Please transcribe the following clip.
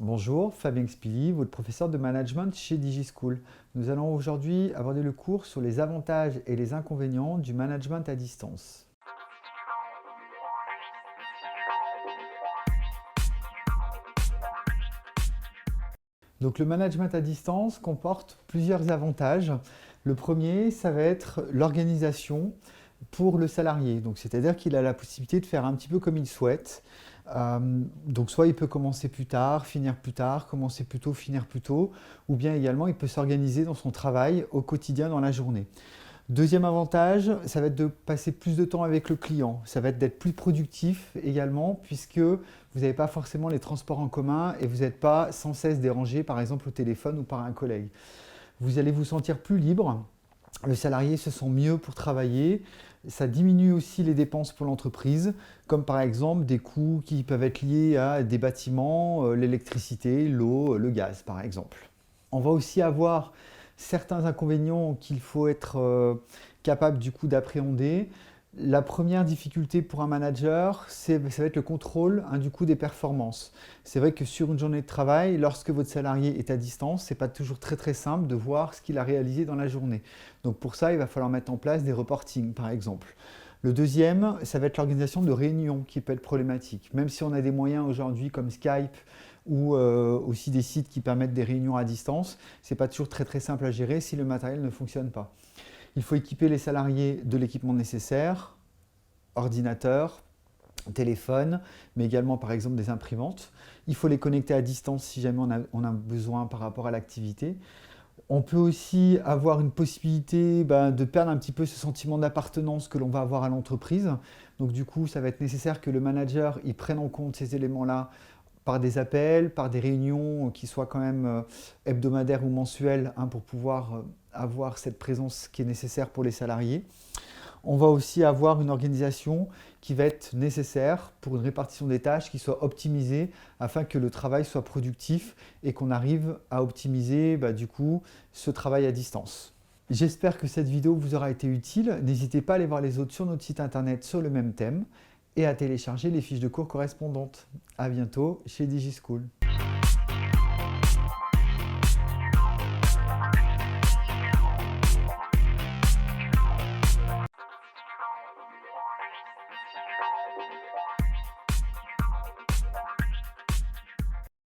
Bonjour, Fabien Xpili, votre professeur de management chez DigiSchool. Nous allons aujourd'hui aborder le cours sur les avantages et les inconvénients du management à distance. Donc le management à distance comporte plusieurs avantages. Le premier, ça va être l'organisation pour le salarié. Donc c'est-à-dire qu'il a la possibilité de faire un petit peu comme il souhaite. Donc soit il peut commencer plus tard, finir plus tard, commencer plus tôt, finir plus tôt, ou bien également il peut s'organiser dans son travail au quotidien dans la journée. Deuxième avantage, ça va être de passer plus de temps avec le client. Ça va être d'être plus productif également puisque vous n'avez pas forcément les transports en commun et vous n'êtes pas sans cesse dérangé par exemple au téléphone ou par un collègue. Vous allez vous sentir plus libre. Le salarié se sent mieux pour travailler. Ça diminue aussi les dépenses pour l'entreprise, comme par exemple des coûts qui peuvent être liés à des bâtiments, l'électricité, l'eau, le gaz par exemple. On va aussi avoir certains inconvénients qu'il faut être capable du coup d'appréhender. La première difficulté pour un manager, ça va être le contrôle du coup des performances. C'est vrai que sur une journée de travail, lorsque votre salarié est à distance, ce n'est pas toujours très simple de voir ce qu'il a réalisé dans la journée. Donc pour ça, il va falloir mettre en place des reportings par exemple. Le deuxième, ça va être l'organisation de réunions qui peut être problématique. Même si on a des moyens aujourd'hui comme Skype ou aussi des sites qui permettent des réunions à distance, ce n'est pas toujours très simple à gérer si le matériel ne fonctionne pas. Il faut équiper les salariés de l'équipement nécessaire, ordinateur, téléphone, mais également par exemple des imprimantes. Il faut les connecter à distance si jamais on a besoin par rapport à l'activité. On peut aussi avoir une possibilité de perdre un petit peu ce sentiment d'appartenance que l'on va avoir à l'entreprise. Donc du coup, ça va être nécessaire que le manager il prenne en compte ces éléments-là par des appels, par des réunions qui soient quand même hebdomadaires ou mensuelles pour pouvoir avoir cette présence qui est nécessaire pour les salariés. On va aussi avoir une organisation qui va être nécessaire pour une répartition des tâches qui soit optimisée afin que le travail soit productif et qu'on arrive à optimiser du coup ce travail à distance. J'espère que cette vidéo vous aura été utile. N'hésitez pas à aller voir les autres sur notre site internet sur le même thème et à télécharger les fiches de cours correspondantes. À bientôt chez DigiSchool.